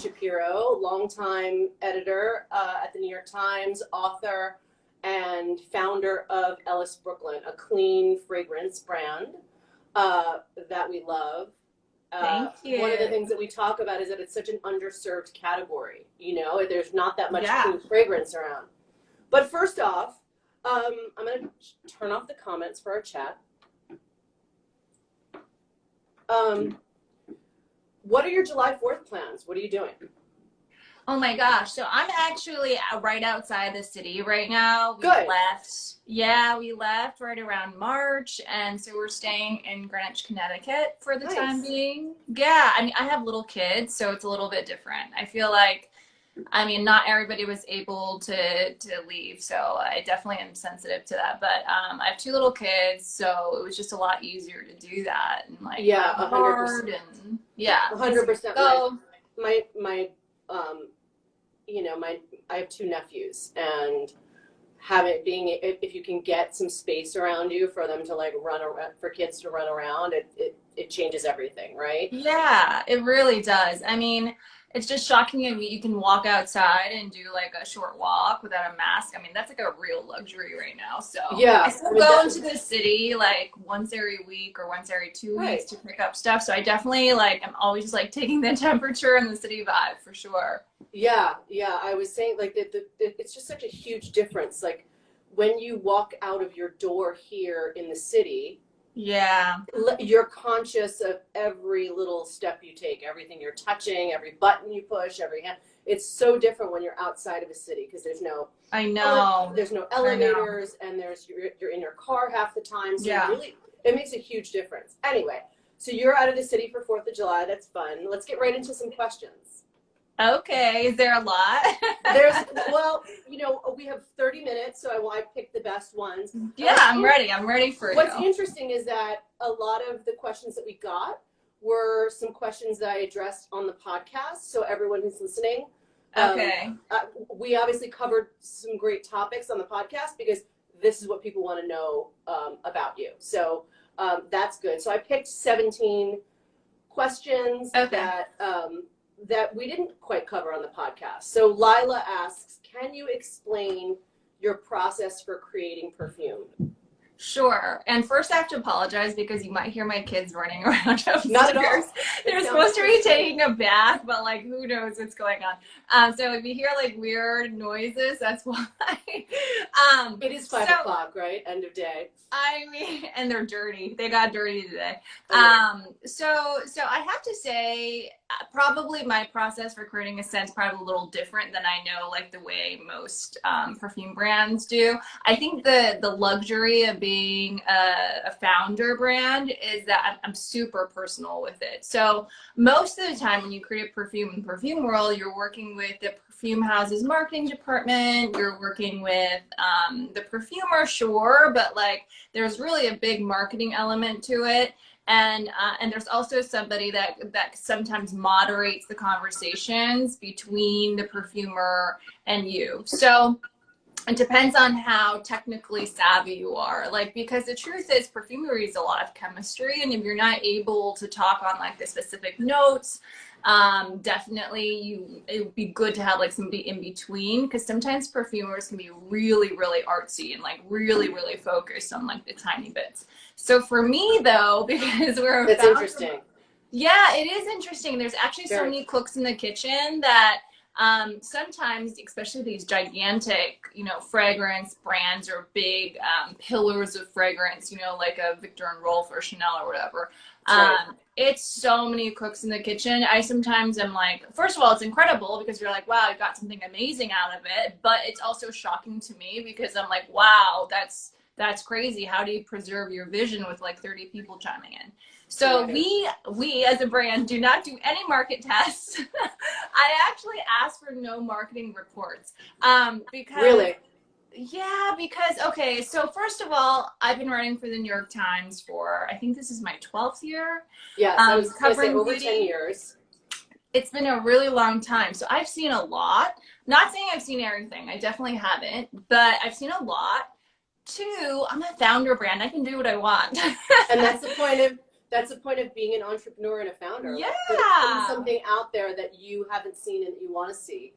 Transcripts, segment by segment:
Shapiro, longtime editor at the New York Times, author, and founder of Ellis Brooklyn, a clean fragrance brand that we love. Thank you. One of the things that we talk about is that it's such an underserved category. You know, there's not that much Yeah. clean fragrance around. But first off, I'm going to turn off the comments for our chat. What are your July 4th plans? What are you doing? Oh my gosh. So I'm actually right outside the city right now. Good. We left right around March. And so we're staying in Greenwich, Connecticut for the time being. Yeah. I mean, I have little kids, so it's a little bit different. I feel like, not everybody was able to leave. So I definitely am sensitive to that. But I have 2 little kids, so it was just a lot easier to do that. And like, 100%. And yeah. 100%. So, I have 2 nephews, and if you can get some space around you for them to like run around, for kids to run around, it changes everything, right? Yeah, it really does. I mean, it's just shocking you can walk outside and do like a short walk without a mask. I mean, that's like a real luxury right now. So yeah, I still go into the city like once every week or once every 2 weeks to pick up stuff. So I definitely I'm always just like taking the temperature and the city vibe for sure. Yeah. I was saying like it's just such a huge difference. Like when you walk out of your door here in the city, yeah, you're conscious of every little step you take, everything you're touching, every button you push, every hand. It's so different when you're outside of a city because there's no elevators, and you're in your car half the time. So it makes a huge difference. Anyway, so you're out of the city for 4th of July. That's fun. Let's get right into some questions. Okay, is there a lot? We have 30 minutes, so I picked the best ones. Yeah, I'm ready. I'm ready for it. What's interesting is that a lot of the questions that we got were some questions that I addressed on the podcast. So everyone who's listening, we obviously covered some great topics on the podcast because this is what people want to know about you. So that's good. So I picked 17 questions that we didn't quite cover on the podcast. So Lila asks, can you explain your process for creating perfume? Sure. And first I have to apologize because you might hear my kids running around upstairs. Not at all. They're supposed to be taking a bath, but like who knows what's going on. So if you hear like weird noises, that's why. It is 5 o'clock, right? End of day. I mean, and they're dirty. They got dirty today. So I have to say, probably my process for creating a scent is probably a little different than I know, like the way most perfume brands do. I think the luxury of being a founder brand is that I'm super personal with it. So most of the time when you create a perfume in the perfume world, you're working with the perfume house's marketing department, you're working with the perfumer, sure, but like there's really a big marketing element to it. And there's also somebody that sometimes moderates the conversations between the perfumer and you. So it depends on how technically savvy you are. Like, because the truth is perfumery is a lot of chemistry. And if you're not able to talk on like the specific notes, definitely it would be good to have like somebody in between, because sometimes perfumers can be really, really artsy and like really, really focused on like the tiny bits. So for me though, because it's interesting. Yeah, it is interesting. There's actually so many cooks in the kitchen that sometimes, especially these gigantic, fragrance brands or big pillars of fragrance, like a Victor and Rolf or Chanel or whatever. It's so many cooks in the kitchen. I sometimes am like, first of all, it's incredible because you're like, wow, I got something amazing out of it. But it's also shocking to me because I'm like, wow, that's crazy. How do you preserve your vision with like 30 people chiming in? So we as a brand do not do any market tests. I actually ask for no marketing reports. Because okay, so first of all, I've been writing for the New York Times for, I think this is my 12th year. Yes, I was covering over 10 years. It's been a really long time. So I've seen a lot. Not saying I've seen everything. I definitely haven't, but I've seen a lot. 2, I'm a founder brand. I can do what I want. And that's the point of That's the point of being an entrepreneur and a founder. Yeah. Like, putting something out there that you haven't seen and you want to see.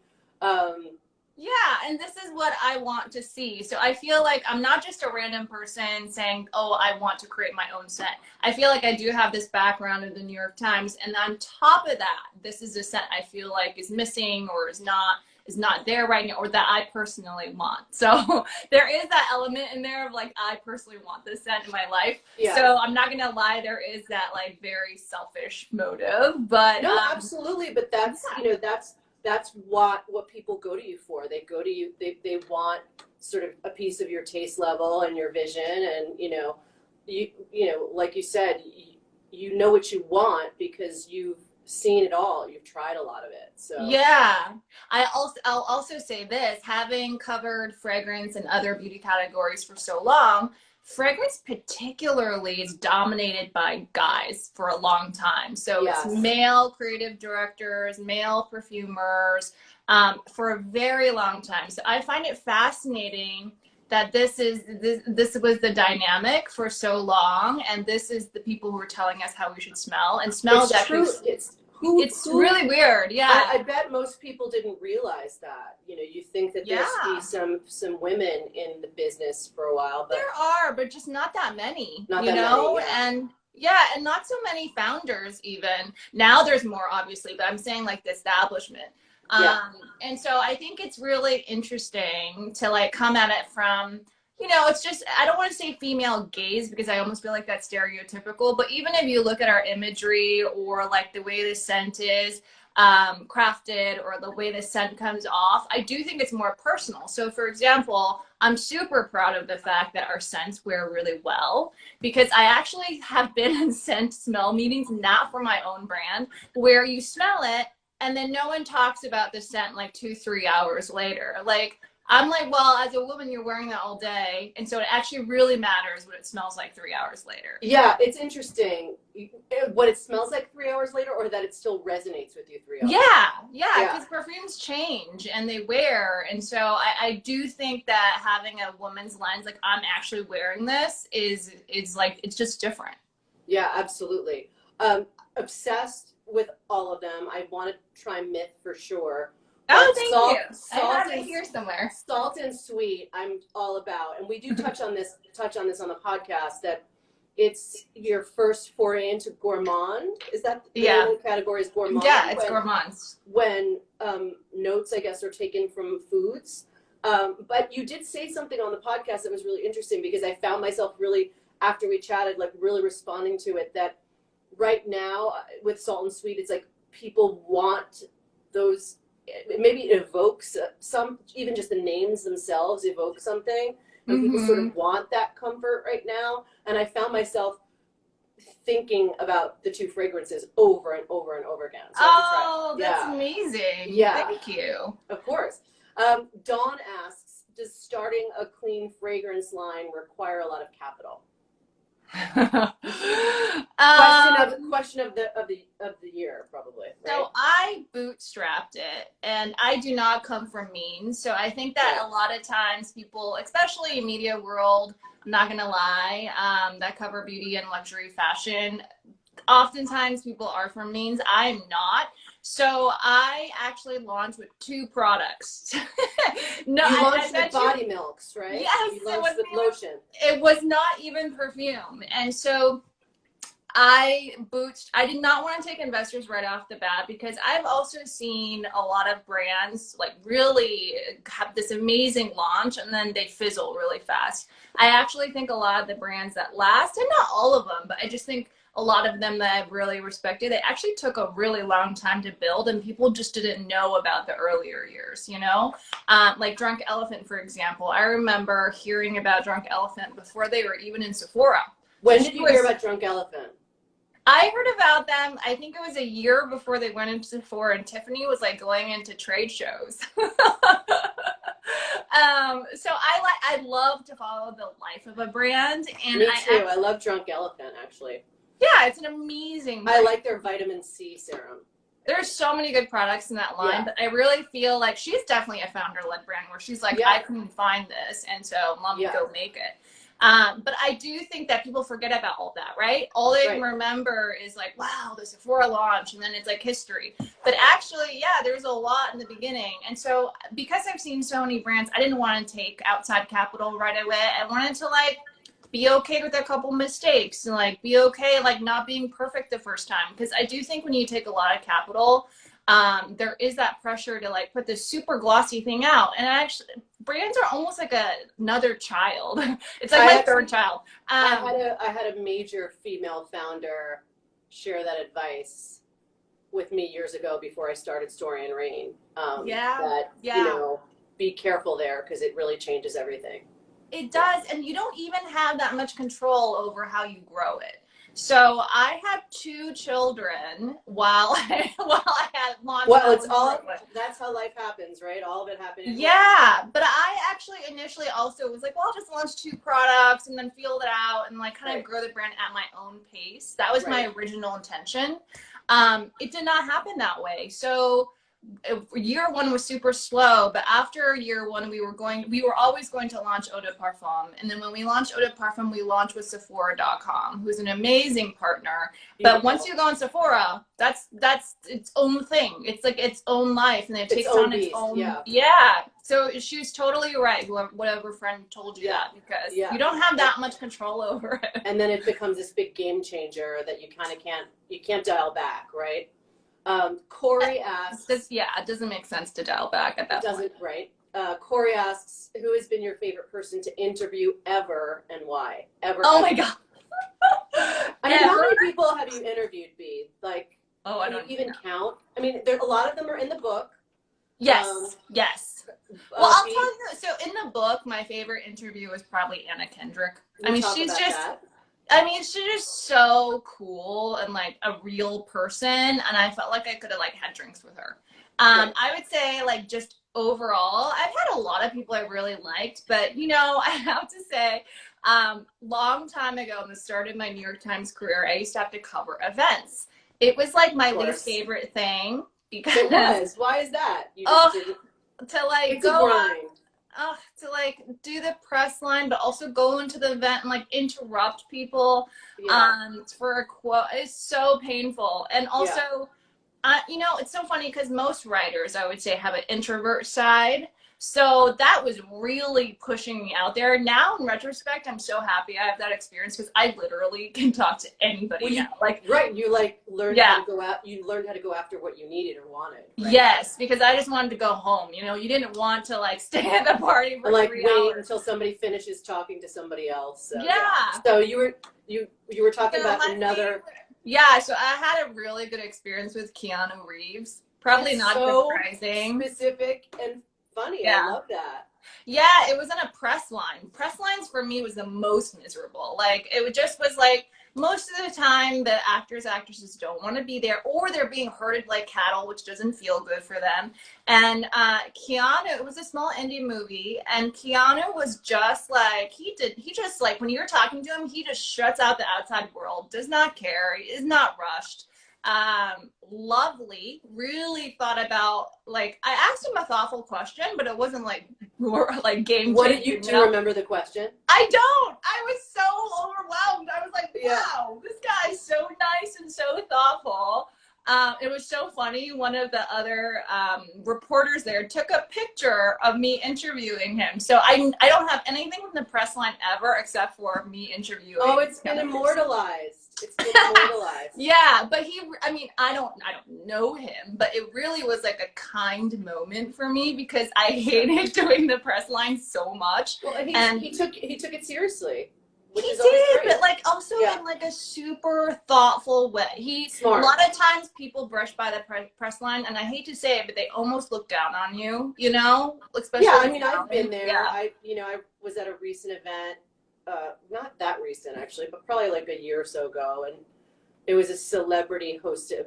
Yeah, and this is what I want to see. So I feel like I'm not just a random person saying, oh, I want to create my own scent. I feel like I do have this background in the New York Times. And on top of that, this is a scent I feel like is missing or is not there right now, or that I personally want. So there is that element in there of like, I personally want this scent in my life. Yeah. So I'm not gonna lie, there is that like very selfish motive, but no, absolutely. But that's, you know, that's what people go to you for. They go to you, they want sort of a piece of your taste level and your vision. And, you know, like you said, you know what you want because you've seen it all. You've tried a lot of it. So yeah, I'll also say this, having covered fragrance and other beauty categories for so long, fragrance particularly is dominated by guys for a long time. So yes. It's male creative directors, male perfumers, for a very long time. So I find it fascinating that this was the dynamic for so long, and this is the people who are telling us how we should smell, and smell is actually it's really weird. Yeah, I bet most people didn't realize that. You know, you think that there's be some women in the business for a while, but there are, but just not that many. Not that many, yeah. And not so many founders even. Now there's more, obviously, but I'm saying like the establishment. And so I think it's really interesting to like come at it from, you know, it's just, I don't want to say female gaze because I almost feel like that's stereotypical, but even if you look at our imagery or like the way the scent is crafted or the way the scent comes off, I do think it's more personal. So for example, I'm super proud of the fact that our scents wear really well, because I actually have been in scent smell meetings, not for my own brand, where you smell it and then no one talks about the scent like 2-3 hours later. Like, I'm like, well, as a woman, you're wearing that all day. And so it actually really matters what it smells like 3 hours later. Yeah, it's interesting what it smells like 3 hours later, or that it still resonates with you 3 hours later. Yeah, because perfumes change and they wear. And so I do think that having a woman's lens, like I'm actually wearing this, is like, it's just different. Yeah, absolutely. Obsessed with all of them. I want to try Myth for sure. Oh, thank you. I have it here somewhere. Salt and Sweet, I'm all about, and we do touch on this on the podcast, that it's your first foray into gourmand. Is that the name of the category? Is gourmand? Yeah, it's gourmands. When notes, I guess, are taken from foods. But you did say something on the podcast that was really interesting, because I found myself really, after we chatted, like really responding to it, that right now with Salt and Sweet, it's like people want those. Maybe it evokes some, even just the names themselves evoke something, and people sort of want that comfort right now. And I found myself thinking about the two fragrances over and over and over again. So that's amazing. Yeah. Thank you. Of course. Dawn asks, does starting a clean fragrance line require a lot of capital? Question of the year, probably. Right? So I bootstrapped it, and I do not come from means. So I think that a lot of times people, especially in media world, I'm not gonna lie, that cover beauty and luxury fashion, oftentimes people are from means. I'm not. So I actually launched with 2 products. No, you launched the body milks, right? Yes, you launched with lotion. It was not even perfume, and so I did not want to take investors right off the bat, because I've also seen a lot of brands like really have this amazing launch and then they fizzle really fast. I actually think a lot of the brands that last, and not all of them, but I just think a lot of them that I've really respected, they actually took a really long time to build, and people just didn't know about the earlier years, you know? Like Drunk Elephant, for example. I remember hearing about Drunk Elephant before they were even in Sephora. When did you hear about Drunk Elephant? I heard about them, I think it was a year before they went into Sephora, and Tiffany was like going into trade shows. So I love to follow the life of a brand. And me too. I love Drunk Elephant, actually. Yeah, it's an amazing brand. I like their vitamin C serum. There's so many good products in that line, but I really feel like she's definitely a founder-led brand where she's like, I couldn't find this, and so let me go make it. But I do think that people forget about all that, right? All they remember is like, wow, the Sephora launch, and then it's like history. But actually, yeah, there's a lot in the beginning. And so because I've seen so many brands, I didn't want to take outside capital right away. I wanted to like be okay with a couple mistakes and like be okay like not being perfect the first time. Because I do think when you take a lot of capital, there is that pressure to like put this super glossy thing out. And actually, brands are almost like another child. It's like my third child. I had a major female founder share that advice with me years ago before I started Story and Rain. You know, be careful there because it really changes everything. It does, and you don't even have that much control over how you grow it. So I had 2 children while I had launched. Well, it's all, that's how life happens, right? All of it happened. Yeah, but I actually initially also was like, well, I'll just launch 2 products and then feel it out and like kind of grow the brand at my own pace. That was my original intention. It did not happen that way. So year 1 was super slow, but after year 1, we were always going to launch Eau de Parfum. And then when we launched Eau de Parfum, we launched with Sephora.com, who's an amazing partner. Beautiful. But once you go on Sephora, that's its own thing. It's like its own life, and it takes on its own. Yeah. So she was totally right. Whatever friend told you that, because you don't have that much control over it. And then it becomes this big game changer that you kind of can't dial back, right? Corey asks. It doesn't make sense to dial back at that point. Right. Corey asks, who has been your favorite person to interview ever and why? Ever. Oh my God. I mean, how many people have you interviewed, B? Like, I don't even count. I mean, a lot of them are in the book. Yes. Yes. Well, I'll tell you. So in the book, my favorite interview was probably Anna Kendrick. She's just so cool and like a real person, and I felt like I could have like had drinks with her. I would say like just overall, I've had a lot of people I really liked, but you know, I have to say, long time ago, in the start of my New York Times career, I used to have to cover events. It was like my least favorite thing because it was. Why is that? You just to like it's go. To like do the press line, but also go into the event and like interrupt people for a quote. It's so painful. And also, you know, it's so funny because most writers, I would say, have an introvert side. So that was really pushing me out there. Now, in retrospect, I'm so happy I have that experience because I literally can talk to anybody now. Like, you like learned how to go out. You learned how to go after what you needed or wanted. Right? Yes, because I just wanted to go home. You know, you didn't want to like stay at the party for like 3 wait hours until somebody finishes talking to somebody else. So, yeah. So you were talking about another. Yeah. So I had a really good experience with Keanu Reeves. Probably not surprising. Specific and funny. I love that. Yeah, it was in a press line. Press lines for me was the most miserable. Like it just was like most of the time the actresses don't want to be there, or they're being herded like cattle, which doesn't feel good for them. And Keanu, it was a small indie movie, and Keanu was just like he just like when you're talking to him, he just shuts out the outside world, does not care, is not rushed. Lovely, really thought about, like, I asked him a thoughtful question, but it wasn't like more like game What did you remember the question? I don't. I was so overwhelmed. I was like, wow, this guy is so nice and so thoughtful. It was so funny. One of the other reporters there took a picture of me interviewing him. So I don't have anything from the press line ever except for me interviewing. Oh, it's been immortalized. It's been immortalized. Yeah, but I don't know him, but it really was like a kind moment for me because I hated doing the press line so much. Well, and he took it seriously. He did, but like also in like a super thoughtful way. Smart. A lot of times people brush by the press line, and I hate to say it, but they almost look down on you, you know? Especially I've been there. Yeah. I was at a recent event, not that recent actually, but probably like a year or so ago, and it was a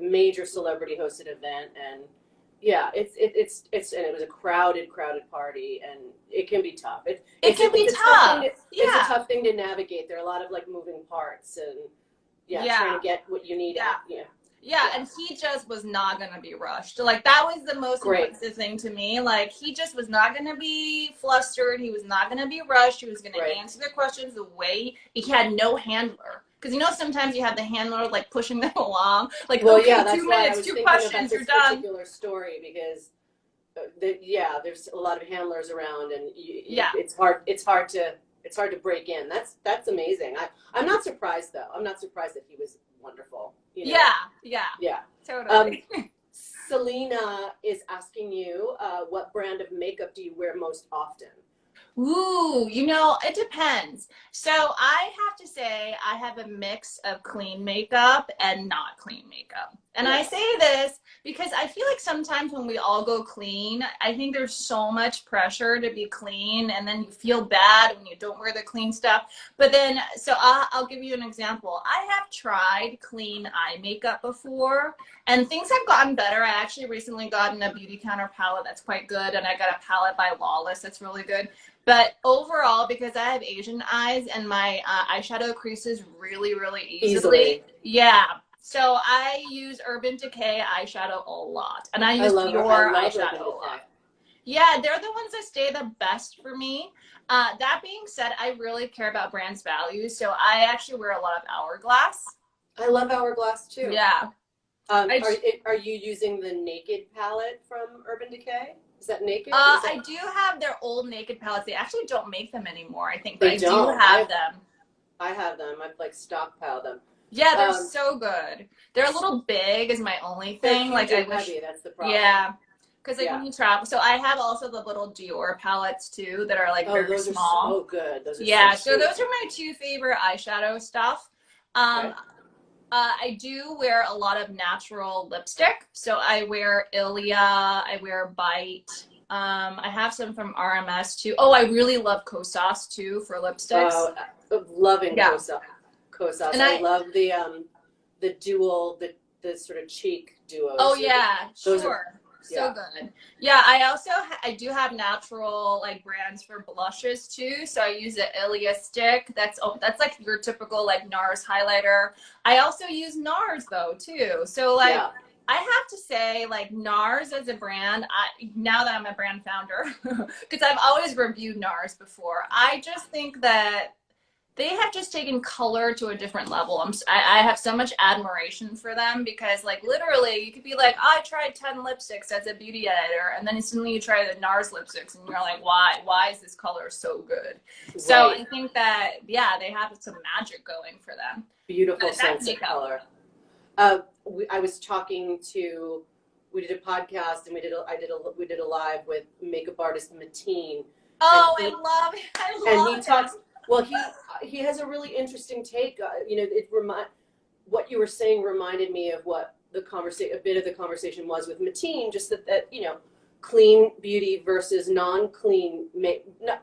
major celebrity hosted event, and it's and it was a crowded party, and it can be tough. It can be tough. It's a tough thing to navigate. There are a lot of like moving parts, and trying to get what you need. Yeah, and he just was not going to be rushed. Like, that was the most impressive thing to me. Like, he just was not going to be flustered. He was not going to be rushed. He was going to answer the questions the way he had no handler. Because, you know, sometimes you have the handler, like, pushing them along. Like, well, okay, yeah, that's 2 why minutes, I was 2 thinking questions, about you're this done. particular story because, there's a lot of handlers around, and it's hard to break in. That's amazing. I'm not surprised though. I'm not surprised that he was wonderful. You know? Yeah, totally. Selena is asking you, what brand of makeup do you wear most often? Ooh, you know, it depends. So I have to say I have a mix of clean makeup and not clean makeup. And I say this because I feel like sometimes when we all go clean, I think there's so much pressure to be clean, and then you feel bad when you don't wear the clean stuff. But then, so I'll give you an example. I have tried clean eye makeup before, and things have gotten better. I actually recently gotten a Beauty Counter palette that's quite good, and I got a palette by Lawless that's really good. But overall, because I have Asian eyes and my eyeshadow creases really, really easily. Yeah. So I use Urban Decay eyeshadow a lot. And I use Dior eyeshadow a lot. Yeah, they're the ones that stay the best for me. That being said, I really care about brands' values. So I actually wear a lot of Hourglass. I love Hourglass too. Yeah. Are you using the Naked palette from Urban Decay? Is that Naked? I do have their old Naked palettes. They actually don't make them anymore, I think. But I do have them. I have them. I've like stockpiled them. Yeah, they're so good. They're a little big is my only thing. Like, I wish. Heavy, that's the problem. Yeah. Because like when you travel, so I have also the little Dior palettes too that are like very small. Oh, good. Those are so those are my 2 favorite eyeshadow stuff. I do wear a lot of natural lipstick. So I wear Ilia, I wear Bite. I have some from RMS too. Oh, I really love Kosas too for lipsticks. Oh, loving Kosas. And I love the dual, the sort of cheek duos. Oh yeah, sure. So good. Yeah, I do have natural like brands for blushes too. So I use the Ilia stick. That's like your typical like NARS highlighter. I also use NARS though too. So like I have to say like NARS as a brand, now that I'm a brand founder, because I've always reviewed NARS before, I just think that they have just taken color to a different level. I have so much admiration for them because, like, literally, you could be like, I tried 10 lipsticks as a beauty editor, and then suddenly you try the NARS lipsticks, and you're like, why? Why is this color so good? Right. So I think that, they have some magic going for them. Beautiful sense of color. I was talking to, we did a podcast, and we did a live with makeup artist Mateen. Oh, I love it. And he talks. Well, he has a really interesting take. What you were saying reminded me of what a bit of the conversation was with Mateen. Just that clean beauty versus non-clean,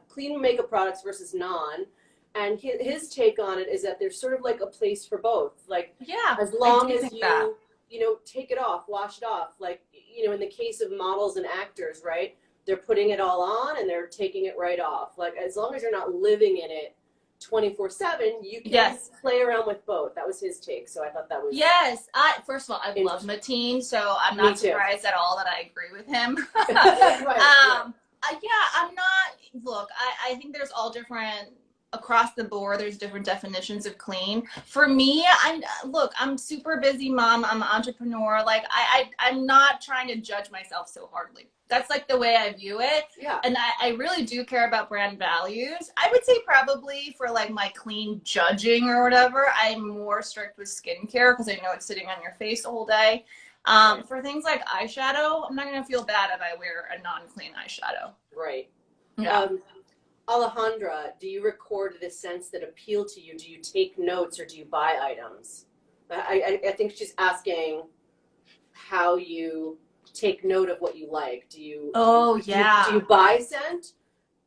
clean makeup products versus non. And his take on it is that there's sort of like a place for both. Like, as long as you take it off, wash it off. Like, in the case of models and actors, right? They're putting it all on and they're taking it right off. Like, as long as you're not living in it 24/7, you can play around with both. That was his take. So I thought that was first of all, I love Mateen, so I'm not surprised at all that I agree with him. I'm not. Look, I think there's all different. Across the board, there's different definitions of clean. For me, I'm super busy mom. I'm an entrepreneur. Like, I'm not trying to judge myself so hardly. That's like the way I view it. Yeah. And I really do care about brand values. I would say probably for like my clean judging or whatever, I'm more strict with skincare because I know it's sitting on your face all day. For things like eyeshadow, I'm not going to feel bad if I wear a non-clean eyeshadow. Right. Yeah. Alejandra, do you record the scents that appeal to you? Do you take notes or do you buy items? I think she's asking how you take note of what you like. Do you? Do you buy scent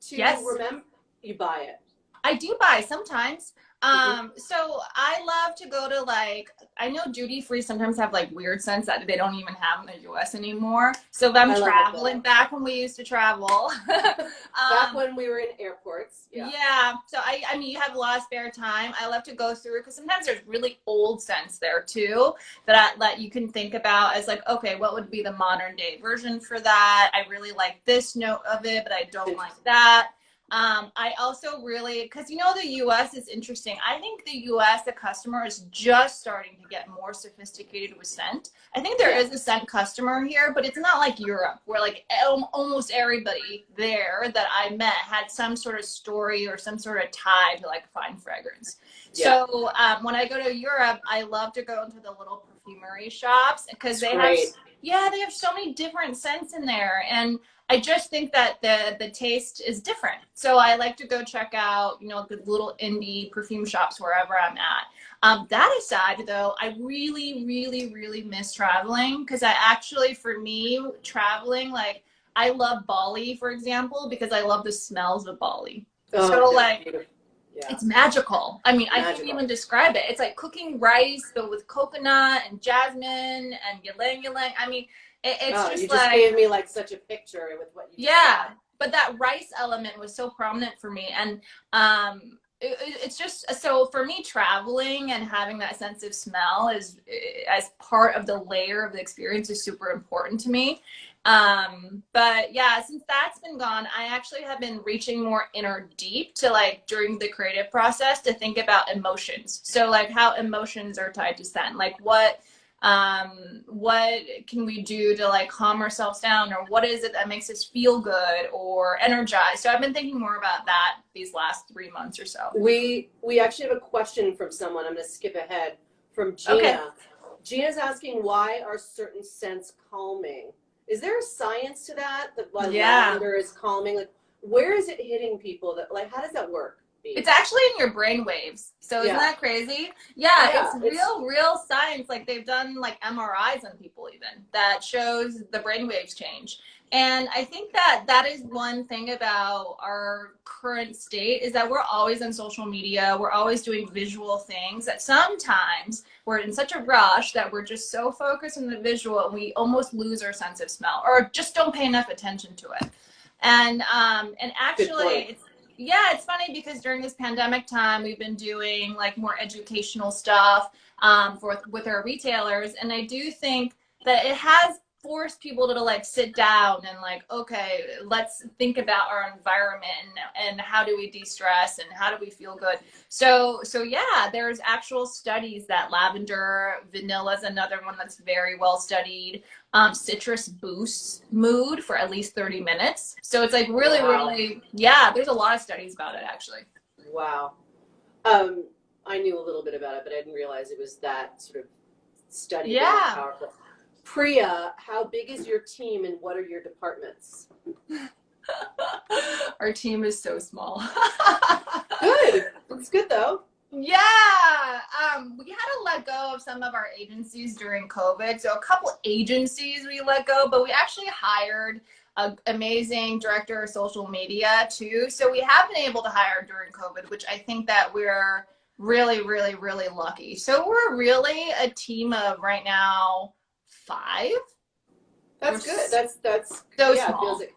to remember? You buy it. I do buy sometimes. So I love to go to like, I know duty free sometimes have like weird scents that they don't even have in the US anymore. So if I'm traveling, back when we used to travel. Back when we were in airports. Yeah. So I mean, you have a lot of spare time. I love to go through because sometimes there's really old scents there too that you can think about as like, okay, what would be the modern day version for that? I really like this note of it, but I don't like that. I also really, because you know, the US is interesting. I think the US, the customer is just starting to get more sophisticated with scent. I think there is a scent customer here, but it's not like Europe where like almost everybody there that I met had some sort of story or some sort of tie to like fine fragrance. So when I go to Europe, I love to go into the little perfumery shops because they have so many different scents in there. And I just think that the taste is different. So I like to go check out, you know, the little indie perfume shops wherever I'm at. That aside, though, I really, really, really miss traveling because I actually, for me, traveling, like I love Bali, for example, because I love the smells of Bali. So like, it's magical. I mean, I can't even describe it. It's like cooking rice, but with coconut and jasmine and ylang ylang. I mean, it's just you just gave me like such a picture with what you said. But that rice element was so prominent for me. And it's just, so for me, traveling and having that sense of smell is as part of the layer of the experience is super important to me. But yeah, since that's been gone, I actually have been reaching more inner deep to like during the creative process to think about emotions. So like how emotions are tied to scent, like what can we do to like calm ourselves down, or what is it that makes us feel good or energized? So I've been thinking more about that these last 3 months or so. We actually have a question from someone. I'm going to skip ahead from Gina. Okay. Gina's asking, why are certain scents calming? Is there a science to that? That why lavender is calming? Like, where is it hitting people? That like, how does that work? It's actually in your brain waves. So isn't that crazy? Yeah, it's real science. Like they've done like MRIs on people even that shows the brain waves change. And I think that is one thing about our current state is that we're always on social media. We're always doing visual things that sometimes we're in such a rush that we're just so focused on the visual and we almost lose our sense of smell or just don't pay enough attention to it. And actually it's funny because during this pandemic time, we've been doing like more educational stuff with our retailers. And I do think that it has forced people to like sit down and like, okay, let's think about our environment and how do we de-stress and how do we feel good. So yeah, there's actual studies that lavender, vanilla is another one that's very well studied. Citrus boosts mood for at least 30 minutes. So it's like really, really, there's a lot of studies about it actually. Wow. I knew a little bit about it, but I didn't realize it was that sort of study. Yeah. Powerful. Priya, how big is your team and what are your departments? Our team is so small. Good. It's good though. Yeah. We had to let go of some of our agencies during COVID. So a couple agencies we let go, but we actually hired an amazing director of social media too. So we have been able to hire during COVID, which I think that we're really, really, really lucky. So we're really a team of right now 5. That's good. That's so small. Feels like,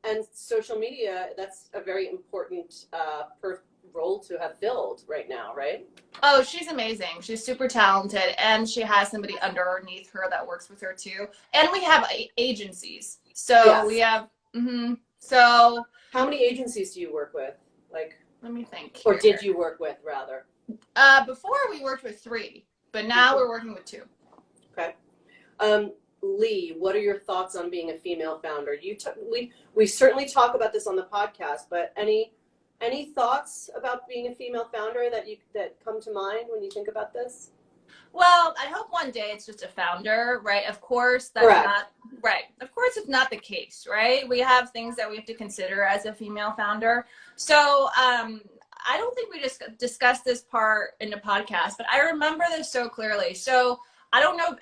and social media, that's a very important role to have filled right now, right? Oh, she's amazing. She's super talented, and she has somebody underneath her that works with her too. And we have agencies. So we have. So how many agencies do you work with? Like, let me think. Or did you work with rather? Before we worked with 3, but now we're working with 2. Okay. Lee, what are your thoughts on being a female founder? We certainly talk about this on the podcast, but any thoughts about being a female founder that come to mind when you think about this? Well, I hope one day it's just a founder, right? Of course, that's not right. Of course, it's not the case, right? We have things that we have to consider as a female founder. So, I don't think we just discussed this part in the podcast, but I remember this so clearly. So I don't know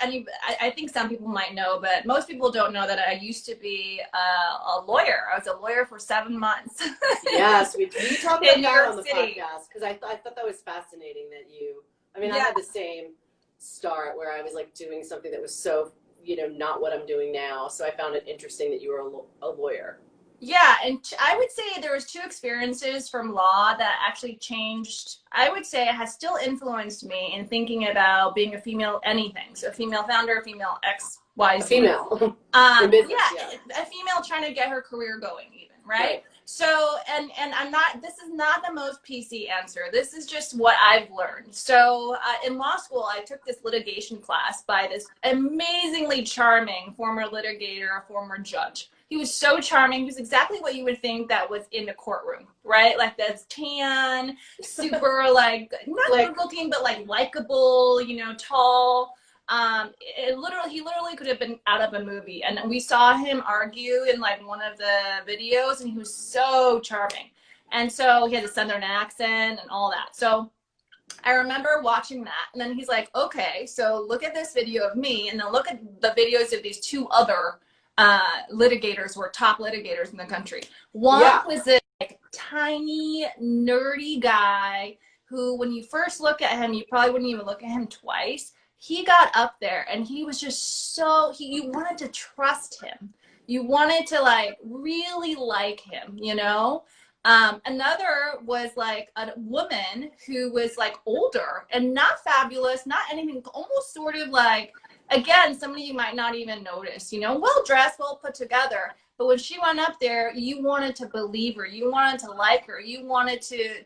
I think some people might know, but most people don't know that I used to be a lawyer. I was a lawyer for 7 months. Yes, we talked about that on the City. podcast, because I thought that was fascinating that I mean, Yeah. I had the same start where I was like doing something that was so, not what I'm doing now. So I found it interesting that you were a lawyer. Yeah, and I would say there was 2 experiences from law that actually changed. I would say it has still influenced me in thinking about being a female anything. So a female founder, female X, Y, Z. A female. In business, yeah, a female trying to get her career going even, right? Right. So, and I'm not, this is not the most PC answer. This is just what I've learned. So in law school, I took this litigation class by this amazingly charming former litigator, former judge. He was so charming. He was exactly what you would think that was in the courtroom, right? Like that's tan, super like, not good looking, but like likable, tall. He literally could have been out of a movie. And we saw him argue in like one of the videos, and he was so charming. And so he had a Southern accent and all that. So I remember watching that, and then he's like, okay, so look at this video of me, and then look at the videos of these 2 other litigators who are top litigators in the country. One was this like tiny, nerdy guy who, when you first look at him, you probably wouldn't even look at him twice. He got up there and he was just you wanted to trust him. You wanted to like really like him, Another was like a woman who was like older and not fabulous, not anything, almost sort of like, again, somebody you might not even notice, well dressed, well put together. But when she went up there, you wanted to believe her. You wanted to like her. You wanted to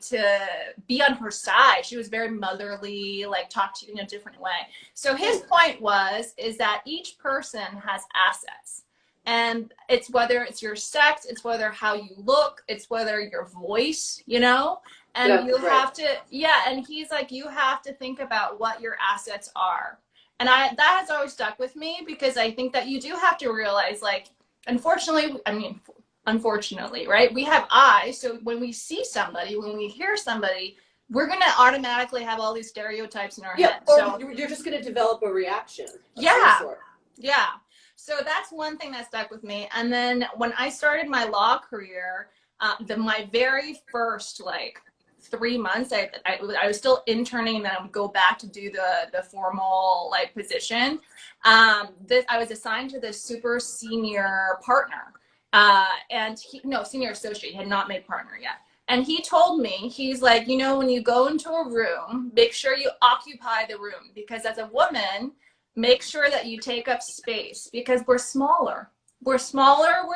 be on her side. She was very motherly, like talked to you in a different way. So his point is that each person has assets. And it's whether it's your sex, it's whether how you look, it's whether your voice, and you have to, and he's like, you have to think about what your assets are. And that has always stuck with me, because I think that you do have to realize, like, unfortunately, right? We have eyes. So when we see somebody, when we hear somebody, we're going to automatically have all these stereotypes in our head. Or so you're just going to develop a reaction. Yeah. So that's one thing that stuck with me. And then when I started my law career, my very first 3 months, I was still interning, and then I would go back to do the formal position. I was assigned to this super senior partner, senior associate. He had not made partner yet. And he told me, he's like, when you go into a room, make sure you occupy the room, because as a woman, make sure that you take up space, because we're smaller, we're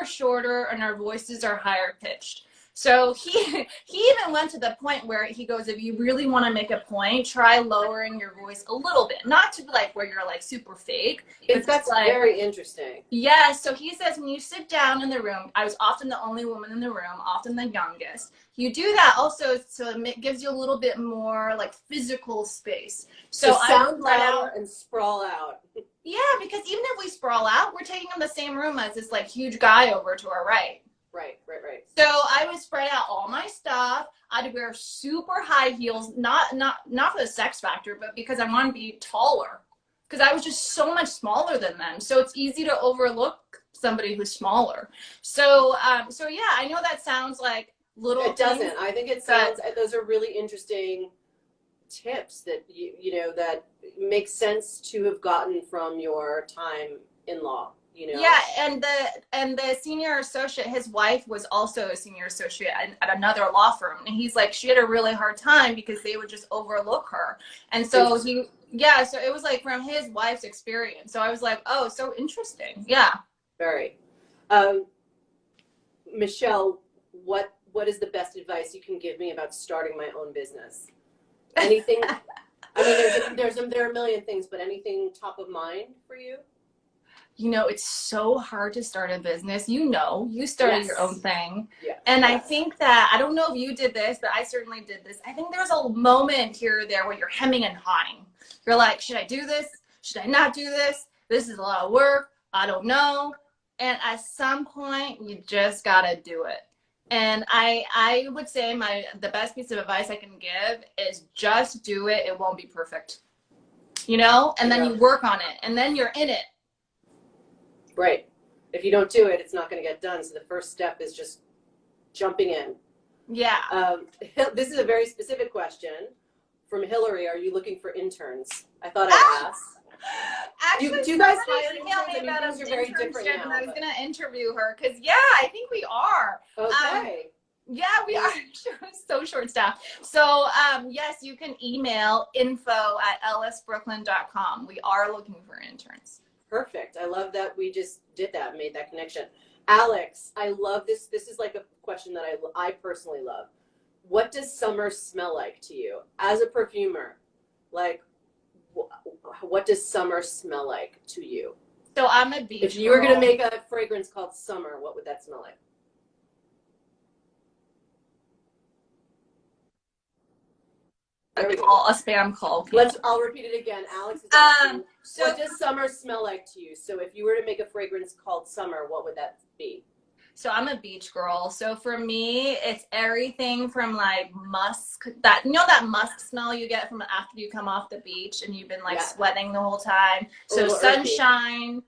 shorter, and our voices are higher pitched. So he even went to the point where he goes, if you really want to make a point, try lowering your voice a little bit, not to where you're super fake. That's very interesting. Yeah. So he says, when you sit down in the room, I was often the only woman in the room, often the youngest. You do that also so it gives you a little bit more physical space. So sound louder and sprawl out. Yeah, because even if we sprawl out, we're taking in the same room as this huge guy over to our right. Right. So I would spread out all my stuff. I'd wear super high heels, not for the sex factor, but because I want to be taller. Because I was just so much smaller than them. So it's easy to overlook somebody who's smaller. So yeah, I know that sounds like little. It doesn't. I think it sounds. Those are really interesting tips that that make sense to have gotten from your time in law. Yeah, and the senior associate, his wife was also a senior associate at another law firm, and he's like, she had a really hard time because they would just overlook her. And so so it was from his wife's experience. So I was like, oh, so interesting. Yeah. Very. Michelle, what is the best advice you can give me about starting my own business? Anything? I mean, there are a million things, but anything top of mind for you? It's so hard to start a business. You started your own thing. Yes. And I think that, I don't know if you did this, but I certainly did this. I think there's a moment here or there where you're hemming and hawing. You're like, should I do this? Should I not do this? This is a lot of work. I don't know. And at some point, you just got to do it. And I would say the best piece of advice I can give is just do it. It won't be perfect. you know, and then you work on it, and then you're in it. Right. If you don't do it, it's not going to get done. So the first step is just jumping in. Yeah. This is a very specific question from Hillary. Are you looking for interns? I thought I'd ask. Actually, do you guys somebody hire emailed me interns? about Things are very different now. and I was going to interview her because, yeah, I think we are. Okay. Yeah, we are so short staffed. So, yes, you can email info@lsbrooklyn.com. We are looking for interns. Perfect. I love that we just did that, made that connection. Alex, I love this. This is like a question that I personally love. What does summer smell like to you as a perfumer? Like, what does summer smell like to you? So I'm a beach If you were going to make a fragrance called Summer, what would that smell like? There we go. A spam call. I'll repeat it again. Alex is asking, what does summer smell like to you? So if you were to make a fragrance called Summer, what would that be? So I'm a beach girl. So for me, it's everything from like musk, that, you know, that musk smell you get from after you come off the beach and you've been like sweating the whole time. So sunshine,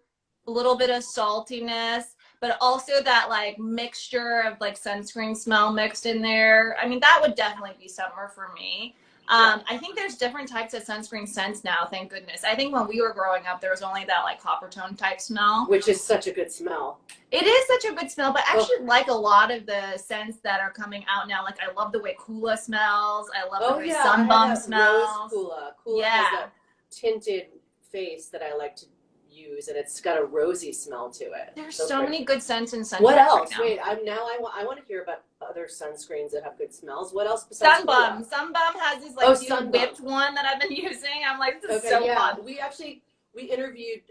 a little bit of saltiness, but also that like mixture of like sunscreen smell mixed in there. I mean, that would definitely be summer for me. I think there's different types of sunscreen scents now, thank goodness. I think when we were growing up, there was only that like copper tone type smell. Which is such a good smell. It is such a good smell, but I actually like a lot of the scents that are coming out now. Like I love the way Kula smells. I love the way Sunbum smells. Kula has that tinted face that I like to use, and it's got a rosy smell to it. There's so many good scents in sunscreen. What else? Right now. I want to hear about other sunscreens that have good smells. What else besides Sunbum? Sunbum has this like whipped one that I've been using. I'm like, this is so fun. We interviewed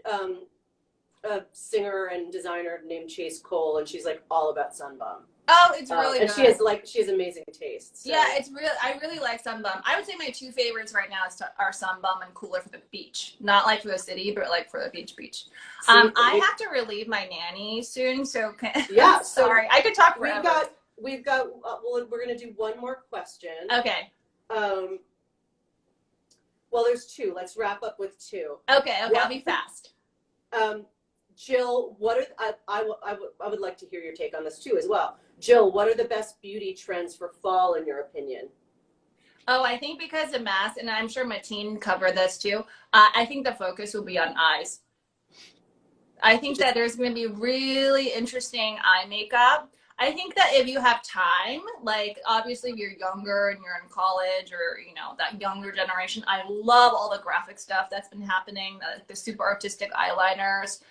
a singer and designer named Chase Cole, and she's like all about Sunbum. Oh, it's really good. And she has amazing taste. So. Yeah, I really like Sunbum. I would say my two favorites right now are Sunbum and Cooler for the beach. Not like for the city, but like for the beach. I have to relieve my nanny soon, so sorry. I could talk forever. We're gonna do one more question. Okay. Well, there's two. Let's wrap up with two. Okay, I'll be fast. Jill, I would like to hear your take on this too as well. Jill, what are the best beauty trends for fall in your opinion? Oh, I think because of mass, and I'm sure Mateen covered this too, I think the focus will be on eyes. I think that there's going to be really interesting eye makeup. I think that if you have time, like obviously if you're younger and you're in college or, you know, that younger generation, I love all the graphic stuff that's been happening, the super artistic eyeliners.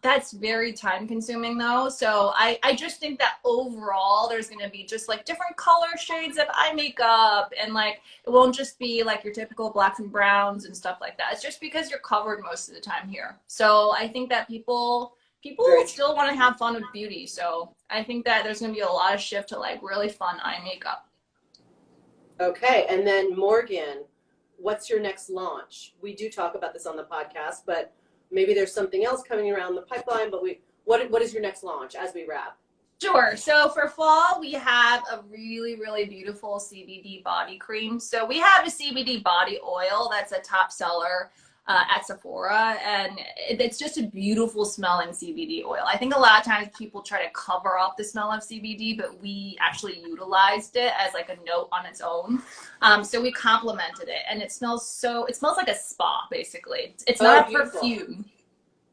That's very time consuming though. So I just think that overall there's going to be just like different color shades of eye makeup, and like it won't just be like your typical blacks and browns and stuff like that. It's just because you're covered most of the time here. So I think that people still want to have fun with beauty. So I think that there's going to be a lot of shift to like really fun eye makeup. Okay. And then Morgan, what's your next launch? We do talk about this on the podcast, but maybe there's something else coming around the pipeline, but what is your next launch as we wrap? Sure. So for fall, we have a really, really beautiful CBD body cream. So we have a CBD body oil that's a top seller at Sephora, and it's just a beautiful smelling CBD oil. I think a lot of times people try to cover up the smell of CBD, but we actually utilized it as like a note on its own. So we complemented it, and it smells like a spa basically. It's not a perfume,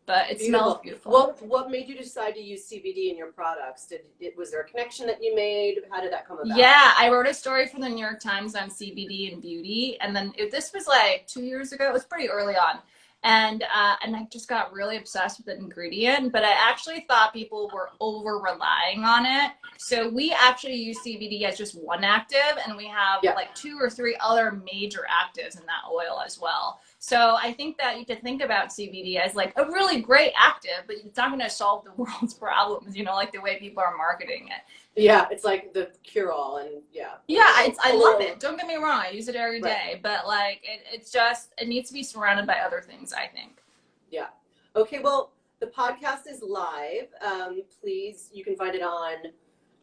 but it smells beautiful. What made you decide to use CBD in your products? Was there a connection that you made? How did that come about? Yeah, I wrote a story for the New York Times on CBD and beauty, and then this was like 2 years ago. It was pretty early on, and I just got really obsessed with the ingredient. But I actually thought people were over relying on it. So we actually use CBD as just one active, and we have like 2 or 3 other major actives in that oil as well. So I think that you could think about CBD as like a really great active, but it's not going to solve the world's problems, you know, like the way people are marketing it. Yeah, it's like the cure-all, and I love it. Don't get me wrong, I use it every day, but like it needs to be surrounded by other things, I think. Yeah. Okay, well, the podcast is live. Please, you can find it on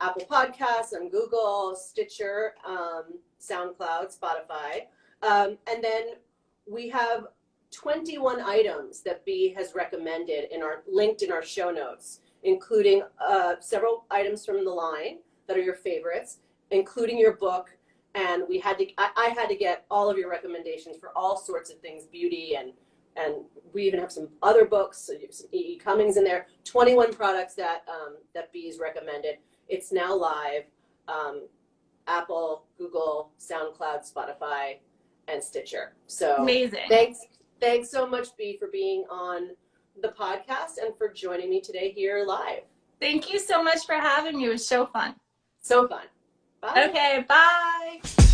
Apple Podcasts, on Google, Stitcher, SoundCloud, Spotify, and then we have 21 items that B has recommended linked in our show notes, including several items from the line that are your favorites, including your book. And I had to get all of your recommendations for all sorts of things, beauty, and we even have some other books, some E. Cummings in there. 21 products that B's recommended. It's now live. Apple, Google, SoundCloud, Spotify, and Stitcher. So amazing. Thanks so much, B, for being on the podcast and for joining me today here live. Thank you so much for having me. It was so fun. So fun. Bye. Okay, bye.